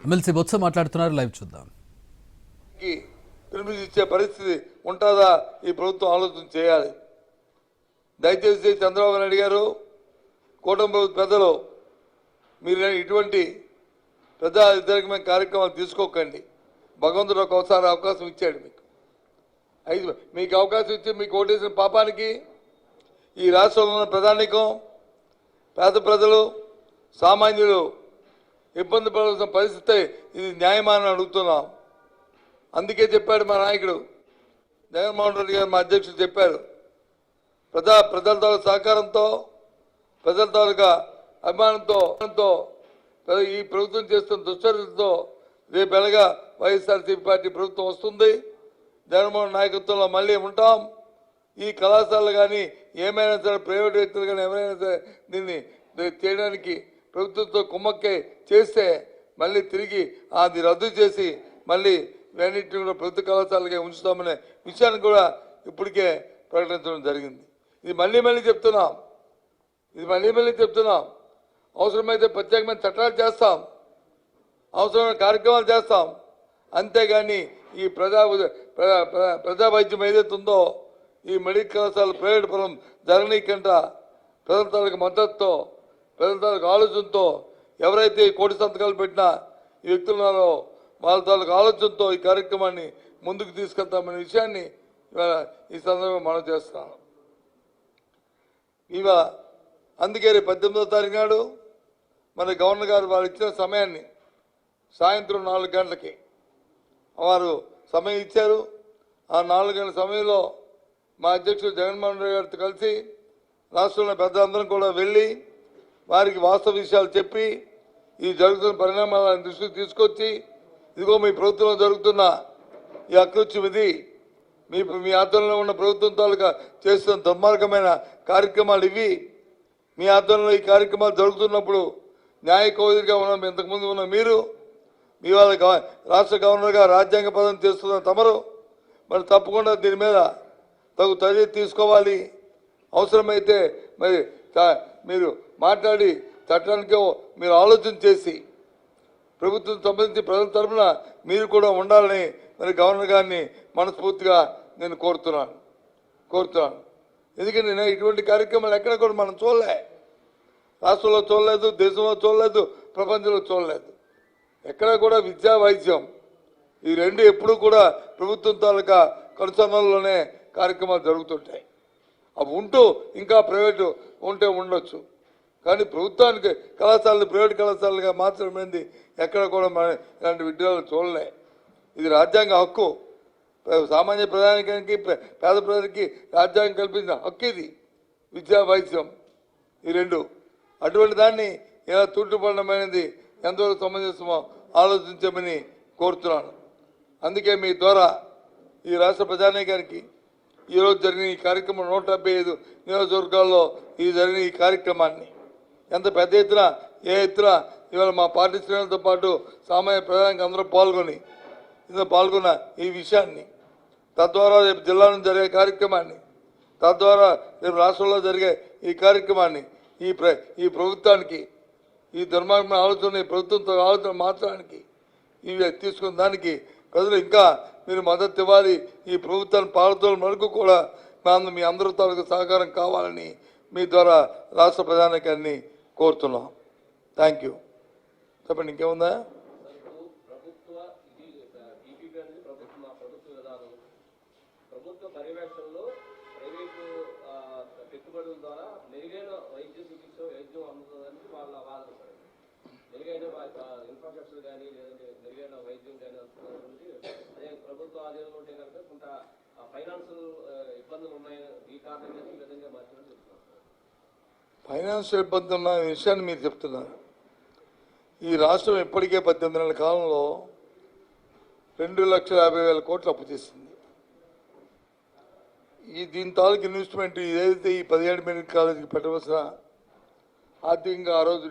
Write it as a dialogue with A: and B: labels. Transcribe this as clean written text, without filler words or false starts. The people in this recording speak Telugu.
A: ఎమ్మెల్సీ బొత్స మాట్లాడుతున్నారు, లైవ్ చూద్దాం.
B: ఇచ్చే పరిస్థితి ఉంటుందా ఈ ప్రభుత్వం ఆలోచన చేయాలి. దయచేసి చంద్రబాబు నాయుడు గారు, కూటమి ప్రభుత్వ పెద్దలు, మీరు ఇటువంటి ప్రజా వ్యతిరేకమైన కార్యక్రమాలు తీసుకోకండి. భగవంతుడు ఒకసారి అవకాశం ఇచ్చాడు మీకు అవకాశం ఇచ్చి మీకు ఓటేసిన పాపానికి ఈ రాష్ట్రంలో ఉన్న ప్రధానికం, పేద ప్రజలు, సామాన్యులు ఇబ్బంది పడాల్సిన పరిస్థితి ఇది న్యాయమాని అడుగుతున్నాం. అందుకే చెప్పాడు మా నాయకుడు జగన్మోహన్ రెడ్డి గారు, మా అధ్యక్షుడు చెప్పారు, ప్రజల తాలూకా సహకారంతో, ప్రజల తాలూకా అభిమానంతో ఈ ప్రభుత్వం చేస్తున్న దుశ్చర్యలతో రేపు ఎలాగా వైఎస్ఆర్సీపీ పార్టీ ప్రభుత్వం వస్తుంది. జగన్మోహన్ నాయకత్వంలో మళ్ళీ ఉంటాం. ఈ కళాశాలలు కానీ ఏమైనా సరే ప్రైవేట్ వ్యక్తులు కానీ ఎవరైనా సరే దీన్ని చేయడానికి ప్రభుత్వంతో కుమ్మక్కే చేస్తే మళ్ళీ తిరిగి అది రద్దు చేసి మళ్ళీ వీటన్నిటిని కూడా ప్రభుత్వ కళాశాలగా ఉంచుతామనే విషయాన్ని కూడా ఇప్పటికే ప్రకటించడం జరిగింది. ఇది మళ్ళీ చెప్తున్నాం. అవసరమైతే ప్రత్యేకమైన చట్టాలు చేస్తాం, అవసరమైన కార్యక్రమాలు చేస్తాం. అంతేగాని ఈ ప్రజా వైద్యం ఏదైతే ఉందో ఈ మెడికల్ కళాశాల ప్రైవేట్ పరం జరగనీకంట ప్రజల తాలూకు మద్దతుతో, ప్రజల తాలూకు ఆలోచనతో ఎవరైతే ఈ కోటి సంతకాలు పెట్టినా ఈ వ్యక్తులున్నారో వాళ్ళ తాలూకు ఆలోచనతో ఈ కార్యక్రమాన్ని ముందుకు తీసుకెళ్తామనే విషయాన్ని ఈ సందర్భంగా మనం చేస్తున్నాం. ఇవాళ అందుకే 18వ తారీఖు నాడు మన గవర్నర్ గారు వారు ఇచ్చిన సమయాన్ని సాయంత్రం 4 గంటలకి వారు సమయం ఇచ్చారు. ఆ 4 గంటల సమయంలో మా అధ్యక్షుడు జగన్మోహన్ రెడ్డి గారితో కలిసి రాష్ట్రంలో పెద్దలందరం కూడా వెళ్ళి వారికి వాస్తవ విషయాలు చెప్పి ఈ జరుగుతున్న పరిణామాలను దృష్టికి తీసుకొచ్చి ఇదిగో మీ ప్రభుత్వంలో జరుగుతున్న ఈ అకృత్యం ఇది, మీ ఆధ్వర్యంలో ఉన్న ప్రభుత్వం తాలూకా చేస్తున్న దుర్మార్గమైన కార్యక్రమాలు ఇవి, మీ ఆధ్వర్యంలో ఈ కార్యక్రమాలు జరుగుతున్నప్పుడు న్యాయ కోవిదిగా ఉన్న ఇంతకుముందు ఉన్న మీరు, మీ వాళ్ళ రాష్ట్ర గవర్నర్గా రాజ్యాంగ పదం చేస్తున్న తమరు మరి తప్పకుండా దీని మీద తగు చర్య తీసుకోవాలి. అవసరమైతే మరి మీరు మాట్లాడి చట్టానికి మీరు ఆలోచన చేసి ప్రభుత్వం సంబంధించి ప్రజల తరఫున మీరు కూడా ఉండాలని మరి గవర్నర్ గారిని మనస్ఫూర్తిగా నేను కోరుతున్నాను. ఎందుకంటే నేను ఇటువంటి కార్యక్రమాలు ఎక్కడ కూడా మనం చూడలే, రాష్ట్రంలో చూడలేదు, దేశంలో చూడలేదు, ప్రపంచంలో చూడలేదు. ఎక్కడ కూడా విద్యా వైద్యం ఈ రెండు ఎప్పుడూ కూడా ప్రభుత్వం తాలూకా కనుసన్నల్లోనే కార్యక్రమాలు జరుగుతుంటాయి. అవి ఉంటూ ఇంకా ప్రైవేటు ఉంటే ఉండొచ్చు, కానీ ప్రభుత్వానికి కళాశాలలు ప్రైవేట్ కళాశాలలుగా మార్చడమైంది ఎక్కడ కూడా మనం ఇలాంటి విద్యాలు చూడలే. ఇది రాజ్యాంగ హక్కు, సామాన్య ప్రజానికానికి పేద ప్రజలకి రాజ్యాంగం కల్పించిన హక్కు ఇది విద్యా వైద్యం ఈ రెండు. అటువంటి దాన్ని ఇలా తుట్టుపడమైనది ఎంతవరకు సమంజసమో ఆలోచించమని కోరుతున్నాను. అందుకే మీ ద్వారా ఈ రాష్ట్ర ప్రజానీకానికి ఈరోజు జరిగిన ఈ కార్యక్రమం 175 నియోజకవర్గాల్లో జరిగిన ఈ కార్యక్రమాన్ని ఎంత పెద్ద ఎత్తున ఇవాళ మా పార్టీ శ్రేణులతో పాటు సామాన్య ప్రజానికి అందరూ పాల్గొన్న ఈ విషయాన్ని, తద్వారా రేపు జిల్లాలో జరిగే కార్యక్రమాన్ని, తద్వారా రేపు రాష్ట్రంలో జరిగే ఈ కార్యక్రమాన్ని ఈ ప్రభుత్వానికి ఈ దుర్మార్గమైన ఆలోచన ప్రభుత్వంతో ఆలోచన మార్చడానికి ఇవి తీసుకున్న దానికి ప్రజలు ఇంకా మీరు మద్దతు ఇవ్వాలి. ఈ ప్రభుత్వాన్ని పాలతోల వరకు కూడా మీ అందరూ తాలూకు సహకారం కావాలని మీ ద్వారా రాష్ట్ర ప్రధానికాన్ని కోరుతున్నాం. Thank you. చెప్పండి, ఇంకేముందా?
C: ప్రభుత్వ పర్యవేక్షణలో ప్రైవేటు పెట్టుబడుల ద్వారా మెరుగైన వైద్య చికిత్స వైద్యం అందుతుందని వాళ్ళ వాదన. మెరుగైన ఇన్ఫ్రాస్ట్రక్చర్ కానీ లేదంటే మెరుగైన వైద్యం కానీ వస్తుంది. అదే ప్రభుత్వ ఆధీనంలో ఉంటే కనుక కొంత ఫైనాన్షియల్ ఇబ్బందులు ఉన్నాయి. ఈ కారణంగా ఈ విధంగా మార్చడం చెప్తున్నారు.
B: ఫైనాన్షియల్ ఇబ్బంది ఉన్న విషయాన్ని మీరు చెప్తున్నారు. ఈ రాష్ట్రం ఇప్పటికే 18 నెలల కాలంలో 2,50,000 కోట్లు అప్పు చేసింది. దీని తాలూకు ఇన్వెస్ట్మెంట్ ఏదైతే ఈ 17 మెడికల్ కాలేజీకి పెట్టవలసిన ఆర్థికంగా ఆ రోజు